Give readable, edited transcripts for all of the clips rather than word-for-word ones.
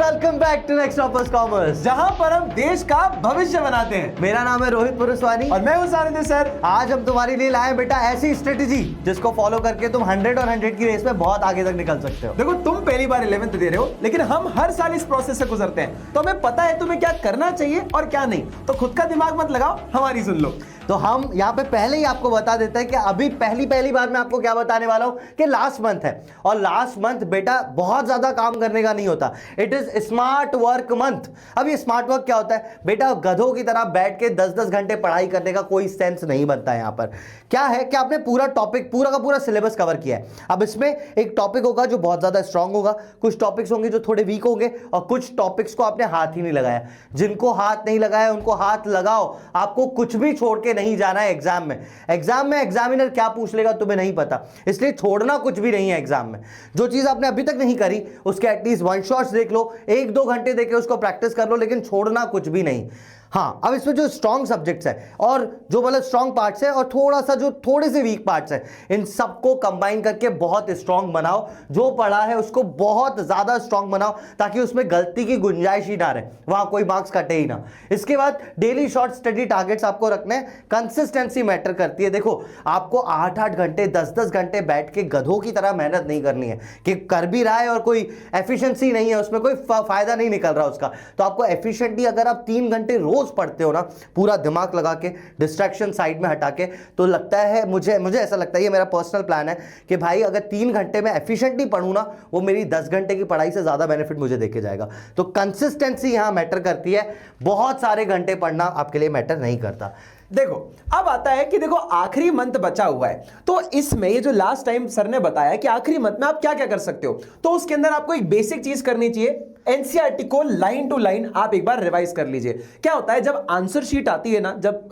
Welcome back to next toppers commerce, जहां पर हम देश का भविष्य बनाते हैं। मेरा नाम है रोहित पुरुषवानी और मैं हूं सानिध्य सर। आज हम तुम्हारे लिए लाए बेटा ऐसी स्ट्रेटेजी जिसको फॉलो करके तुम 100 और 100 की रेस में बहुत आगे तक निकल सकते हो। देखो, तुम पहली बार 11th दे रहे हो, लेकिन हम हर साल इस प्रोसेस से गुजरते हैं, तो हमें पता है तुम्हें क्या करना चाहिए और क्या नहीं। तो खुद का दिमाग मत लगाओ, हमारी सुन लो। तो हम यहाँ पे पहले ही आपको बता देते हैं कि अभी पहली बार मैं आपको क्या बताने वाला हूँ कि लास्ट मंथ है, और लास्ट मंथ बेटा बहुत ज्यादा काम करने का नहीं होता। It is smart work month. अब ये स्मार्ट वर्क क्या होता है बेटा? गधों की तरह बैठ के 10-10 घंटे पढ़ाई करने का कोई सेंस नहीं बनता है। यहाँ पर क्या है कि आपने पूरा टॉपिक, पूरा का पूरा सिलेबस कवर किया है। अब इसमें एक टॉपिक होगा जो बहुत ज्यादा स्ट्रांग होगा, कुछ टॉपिक्स होंगे जो थोड़े वीक होंगे, और कुछ टॉपिक्स को आपने हाथ ही नहीं लगाया। जिनको हाथ नहीं लगाया उनको हाथ लगाओ। आपको कुछ भी छोड़ के नहीं जाना है एग्जाम में। एग्जाम में एग्जामिनर क्या पूछ लेगा तुम्हें नहीं पता, इसलिए छोड़ना कुछ भी नहीं है एग्जाम में। जो चीज आपने अभी तक नहीं करी उसके एटलीस्ट वन शॉट्स देख लो, 1-2 घंटे देके उसको प्रैक्टिस कर लो, लेकिन छोड़ना कुछ भी नहीं। हाँ, अब इसमें जो स्ट्रॉन्ग सब्जेक्ट्स है और जो मतलब स्ट्रॉन्ग पार्ट्स है और थोड़ा सा जो थोड़े से वीक पार्ट्स है, इन सबको कंबाइन करके बहुत स्ट्रॉन्ग बनाओ। जो पढ़ा है उसको बहुत ज्यादा स्ट्रॉन्ग बनाओ ताकि उसमें गलती की गुंजाइश ही ना रहे, वहां कोई मार्क्स कटे ही ना। इसके बाद डेली शॉर्ट स्टडी टारगेट्स आपको रखने हैं। कंसिस्टेंसी मैटर करती है। देखो, आपको 8-8 घंटे 10-10 घंटे बैठ के गधों की तरह मेहनत नहीं करनी है कि कर भी रहा है और कोई एफिशिएंसी नहीं है, उसमें कोई फायदा नहीं निकल रहा उसका। तो आपको एफिशिएंटली अगर आप 3 घंटे रोज पढ़ते हो ना, पूरा दिमाग लगा के, डिस्ट्रैक्शन साइड में हटा के, तो लगता है मुझे ऐसा लगता है, ये मेरा पर्सनल प्लान है कि भाई अगर 3 घंटे में एफिशिएंटली पढ़ूं ना, वो मेरी 10 घंटे की पढ़ाई से ज्यादा बेनिफिट मुझे देके जाएगा। तो कंसिस्टेंसी यहां मैटर करती है, बहुत सारे घंटे पढ़ना आपके लिए मैटर नहीं करता। देखो, अब आता है कि देखो आखिरी मंथ बचा हुआ है, तो इसमें ये जो लास्ट टाइम सर ने बताया कि आखिरी मंथ में आप क्या क्या कर सकते हो, तो उसके अंदर आपको एक बेसिक चीज करनी चाहिए। एनसीईआरटी को लाइन टू लाइन आप एक बार रिवाइज कर लीजिए। क्या होता है जब आंसर शीट आती है ना, जब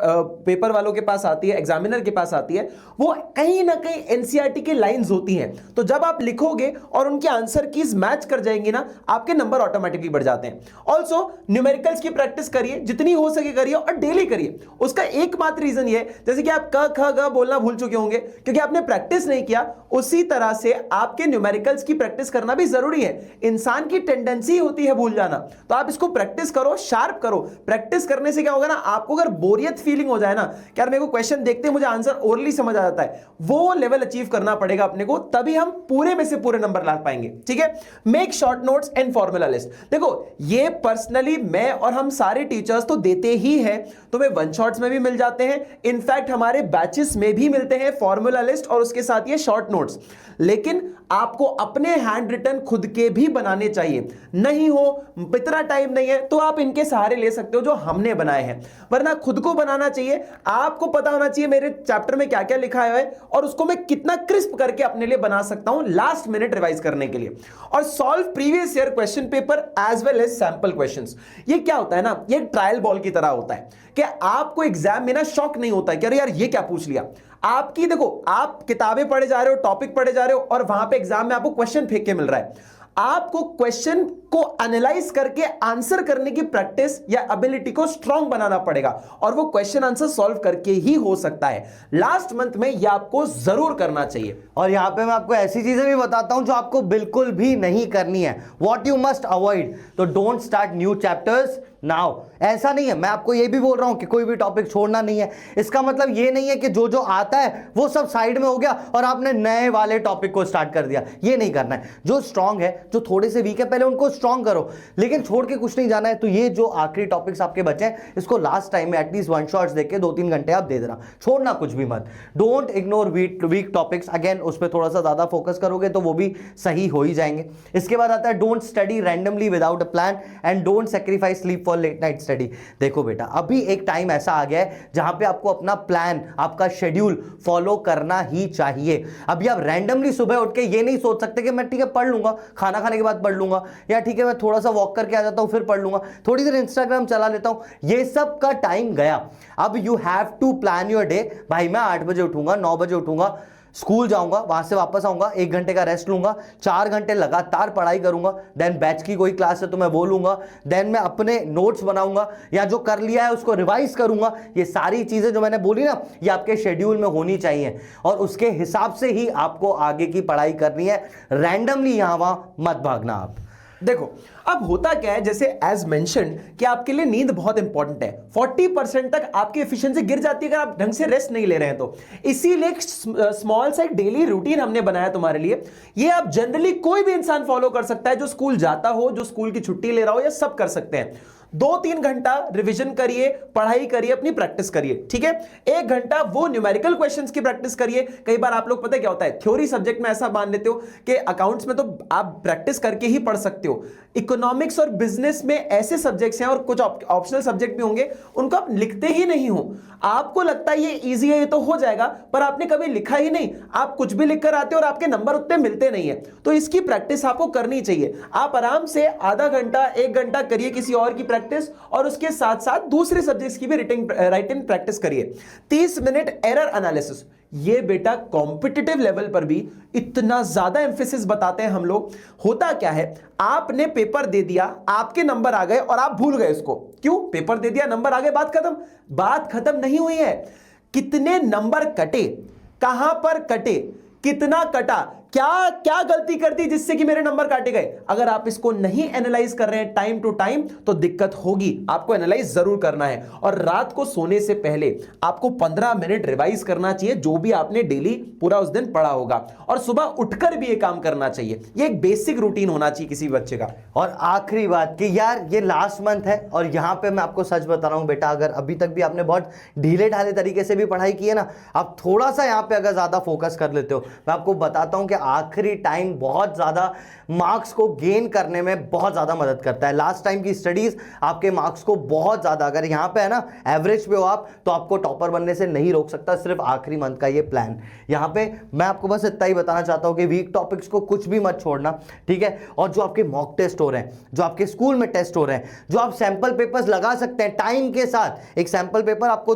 पेपर वालों के पास आती है, एग्जामिनर के पास आती है, वो कहीं ना कहीं एनसीईआरटी की लाइंस होती हैं। तो जब आप लिखोगे और उनके आंसर कीज मैच कर जाएंगी ना, आपके नंबर ऑटोमेटिकली बढ़ जाते हैं। ऑल्सो न्यूमेरिकल्स की प्रैक्टिस करिए, जितनी हो सके करिए और डेली करिए। उसका एकमात्र रीजन ये, जैसे कि आप क ख ग बोलना भूल चुके होंगे क्योंकि आपने प्रैक्टिस नहीं किया, उसी तरह से आपके न्यूमेरिकल्स की प्रैक्टिस करना भी जरूरी है। इंसान की टेंडेंसी होती है भूल जाना, तो आप इसको प्रैक्टिस करो, शार्प करो। प्रैक्टिस करने से क्या होगा ना, आपको अगर बोरियत फीलिंग हो जाए ना, कि यार मेरे को क्वेश्चन देखते हैं मुझे आंसर ओरली समझ आ जाता है, वो लेवल अचीव करना पड़ेगा अपने को, तभी हम पूरे में से पूरे नंबर ला पाएंगे। ठीक है, make short notes and formula list. देखो, ये पर्सनली मैं और हम सारे टीचर्स तो देते ही हैं, तुम्हें वन शॉट्स में भी मिल जाते हैं, इनफैक्ट हमारे बैचेस में भी मिलते हैं फॉर्मूला लिस्ट और उसके साथ ये शॉर्ट नोट्स। लेकिन आपको अपने हैंड रिटन खुद के भी बनाने चाहिए। नहीं हो, इतना टाइम नहीं है, तो आप इनके सहारे ले सकते हो जो हमने बनाए हैं, वरना खुद को बनाना चाहिए। आपको पता होना चाहिए मेरे चैप्टर में क्या क्या लिखा है और उसको मैं कितना क्रिस्प करके अपने लिए बना सकता हूं लास्ट मिनट रिवाइज करने के लिए। और solve previous year question paper as well as sample questions. ये क्या होता है ना, ये ट्रायल बॉल की तरह होता है कि आपको एग्जाम में ना शॉक नहीं होता है कि अरे यार ये क्या पूछ लिया। आपकी देखो, आप किताबें पढ़े जा रहे हो, टॉपिक पढ़े जा रहे हो, और वहां पे एग्जाम में आपको क्वेश्चन फेंक के मिल रहा है। आपको क्वेश्चन को एनालाइज करके आंसर करने की प्रैक्टिस या एबिलिटी को स्ट्रांग बनाना पड़ेगा, और वो क्वेश्चन आंसर सॉल्व करके ही हो सकता है। लास्ट मंथ में ये आपको जरूर करना चाहिए। और यहां पे मैं आपको ऐसी चीजें भी बताता हूं जो आपको बिल्कुल भी नहीं करनी है, व्हाट यू मस्ट अवॉइड। तो don't start new chapters now. ऐसा नहीं है, मैं आपको ये भी बोल रहा हूं कि कोई भी टॉपिक छोड़ना नहीं है। इसका मतलब ये नहीं है कि जो जो आता है वो सब साइड में हो गया और आपने नए वाले टॉपिक को स्टार्ट कर दिया। ये नहीं करना है। जो स्ट्रांग है, जो थोड़े से वीक है, पहले उनको स्ट्रांग करो, लेकिन छोड़ के कुछ नहीं जाना है। तो ये जो आखिरी टॉपिक्स आपके बचे हैं, इसको लास्ट टाइम में एटलीस्ट वन शॉट्स देके 2-3 घंटे आप दे देना, छोड़ना कुछ भी मत। Don't ignore weak topics. Again उस पर थोड़ा सा ज्यादा फोकस करोगे तो वो भी सही हो ही जाएंगे। इसके बाद आता है don't study randomly without a plan and don't sacrifice sleep for late night study. देखो बेटा, अभी एक टाइम ऐसा आ गया है जहां पे आपको अपना प्लान, आपका शेड्यूल फॉलो करना ही चाहिए। अभी आप रैंडमली सुबह उठ के ये नहीं सोच सकते कि मैं ठीक है पढ़ लूंगा, खाना खाने के बाद पढ़ लूंगा, या ठीक है मैं थोड़ा सा वॉक करके आ जाता हूं फिर पढ़ लूंगा, थोड़ी देर इंस्टाग्राम चला लेता हूं। ये सब का टाइम गया। अब you have to plan your day. भाई मैं 8 बजे उठूंगा, 9 बजे उठूंगा, स्कूल जाऊंगा, वहां से वापस आऊंगा, 1 घंटे का रेस्ट लूंगा, 4 घंटे लगातार पढ़ाई करूंगा, देन बैच की कोई क्लास है तो मैं वो लूंगा, देन मैं अपने नोट्स बनाऊंगा या जो कर लिया है उसको रिवाइज करूंगा। ये सारी चीजें जो मैंने बोली ना, ये आपके शेड्यूल में होनी चाहिए और उसके हिसाब से ही आपको आगे की पढ़ाई करनी है। रैंडमली यहां वहां मत भागना आप। देखो अब होता क्या है, जैसे एज मेंशन कि आपके लिए नींद बहुत इंपॉर्टेंट है। 40% तक आपकी एफिशिएंसी गिर जाती है अगर आप ढंग से रेस्ट नहीं ले रहे हैं तो। इसीलिए एक स्मॉल सा डेली रूटीन हमने बनाया तुम्हारे लिए। ये आप जनरली कोई भी इंसान फॉलो कर सकता है, जो स्कूल जाता हो, जो स्कूल की छुट्टी ले रहा हो, या सब कर सकते हैं। 2-3 घंटा रिवीजन करिए, पढ़ाई करिए, अपनी प्रैक्टिस करिए, ठीक है। 1 घंटा वो न्यूमेरिकल क्वेश्चंस की प्रैक्टिस करिए। कई बार आप लोग पता है क्या होता है, थ्योरी सब्जेक्ट में ऐसा मान लेते हो कि अकाउंट्स में तो आप प्रैक्टिस करके ही पढ़ सकते हो। इकोनॉमिक्स और बिजनेस में ऐसे सब्जेक्ट्स हैं और कुछ ऑप्शनल सब्जेक्ट भी होंगे, उनको आप लिखते ही नहीं हो। आपको लगता है ये इजी है, ये तो हो जाएगा, पर आपने कभी लिखा ही नहीं। आप कुछ भी लिख कर आते हो और आपके नंबर उतने मिलते नहीं है। तो इसकी प्रैक्टिस आपको करनी चाहिए। आप आराम से आधा घंटा 1 घंटा करिए किसी और की प्रैक्टिस, और उसके साथ साथ दूसरे सब्जेक्ट्स की भी राइटिंग प्रैक्टिस करिए। 30 मिनट एरर एनालिसिस, ये बेटा कॉम्पिटिटिव लेवल पर भी इतना ज्यादा एम्फेसिस बताते हैं हम लोग। होता क्या है, आपने पेपर दे दिया, आपके नंबर आ गए और आप भूल गए उसको। क्यों? पेपर दे दिया, नंबर आ गए, बात खत्म। बात खत्म नहीं हुई है। कितने नंबर कटे, कहां पर कटे, कितना कटा, क्या क्या गलती कर दी जिससे कि मेरे नंबर काटे गए। अगर आप इसको नहीं एनालाइज कर रहे हैं टाइम टू टाइम तो दिक्कत होगी। आपको एनालाइज जरूर करना है, और रात को सोने से पहले आपको 15 मिनट रिवाइज करना चाहिए जो भी आपने डेली पूरा उस दिन पढ़ा होगा, और सुबह उठकर भी ये काम करना चाहिए। ये एक बेसिक रूटीन होना चाहिए किसी बच्चे का। और आखिरी बात कि यार ये लास्ट मंथ है, और यहां पे मैं आपको सच बता रहा हूं बेटा, अगर अभी तक भी आपने बहुत ढीले ढाले तरीके से भी पढ़ाई की है ना, आप थोड़ा सा यहां पे अगर ज्यादा फोकस कर लेते हो, मैं आपको बताता हूं कि आखिरी टाइम बहुत ज्यादा मार्क्स को गेन करने में बहुत ज्यादा मदद करता है। लास्ट टाइम की स्टडीज आपके मार्क्स को बहुत ज्यादा, अगर यहां पे है ना एवरेज पे हो आप, तो आपको टॉपर बनने से नहीं रोक सकता सिर्फ आखिरी मंथ का ये प्लान। यहां पे मैं आपको बस इतना ही बताना चाहता हूं कि वीक टॉपिक्स को कुछ भी मत छोड़ना, ठीक है। और जो आपके मॉक टेस्ट हो रहे हैं, जो आपके स्कूल में टेस्ट हो रहे हैं, जो आप सैंपल पेपर्स लगा सकते हैं टाइम के साथ। एक सैंपल पेपर आपको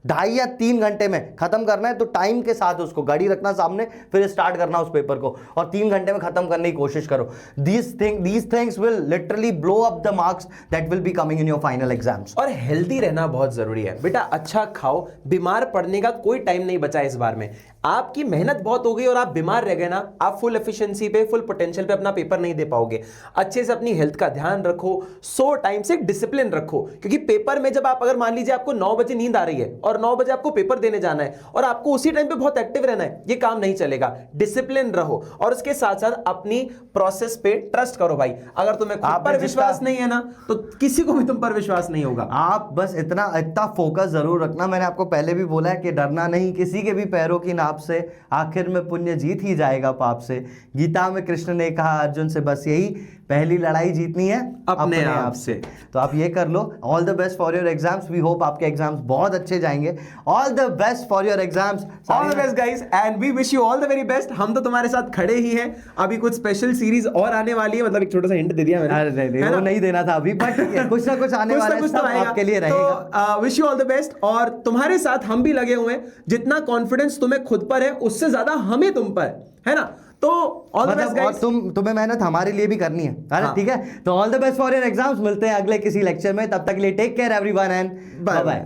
2.5 या 3 घंटे में खत्म करना है, तो टाइम के साथ उसको घड़ी रखना सामने, फिर स्टार्ट करना उस पेपर को, और 3 घंटे में खत्म करने की कोशिश करो। these things will literally blow up the marks that will be coming in your final exams। और हेल्दी रहना बहुत जरूरी है बेटा। अच्छा खाओ, बीमार पड़ने का कोई टाइम नहीं बचा इस बार में। आपकी मेहनत बहुत हो गई और आप बीमार रह गए ना, आप फुल एफिशिएंसी पे, फुल पोटेंशियल पे अपना पेपर नहीं दे पाओगे। अच्छे से अपनी हेल्थ का ध्यान रखो, सो टाइम से डिसिप्लिन रखो, क्योंकि पेपर में जब आप, अगर मान लीजिए आपको 9 बजे नींद आ रही है और 9 बजे आपको पेपर देने जाना है और आपको उसी टाइम पे बहुत एक्टिव रहना है, ये काम नहीं चलेगा। डिसिप्लिन रहो, और उसके साथ साथ अपनी प्रोसेस पे ट्रस्ट करो भाई। अगर तुम्हें खुद पर विश्वास नहीं है ना, तो किसी को भी तुम पर विश्वास नहीं होगा। आप बस इतना फोकस जरूर रखना। मैंने आपको पहले भी बोला है कि डरना नहीं किसी के भी पैरों की नाप से, आखिर में पुण्य जीत ही जाएगा पाप से। गीता में कृष्ण ने कहा अर्जुन से बस यही, पहली लड़ाई जीतनी है अपने आप से। तो आप ये कर लो। All the best for your exams. We hope आपके एग्जाम्स बहुत अच्छे जाएंगे। All the best for your exams. All the best guys, and we wish you all the very best. हम तो तुम्हारे साथ खड़े ही हैं। अभी कुछ स्पेशल सीरीज और आने वाली है, मतलब एक छोटा सा हिंट दे दिया मैंने। अरे नहीं, वो नहीं देना था अभी, बट कुछ ना कुछ आने वाला है, सब आपके लिए रहेगा। तो wish you all the best, और तुम्हारे साथ हम भी लगे हुए हैं। जितना कॉन्फिडेंस तुम्हें खुद पर है, उससे ज्यादा हमें तुम पर है ना। तो ऑल द बेस्ट गाइस। तुम्हें मेहनत हमारे लिए भी करनी है, अरे ठीक है। तो all the best for your exams. मिलते हैं अगले किसी लेक्चर में, तब तक के लिए take care everyone and bye bye.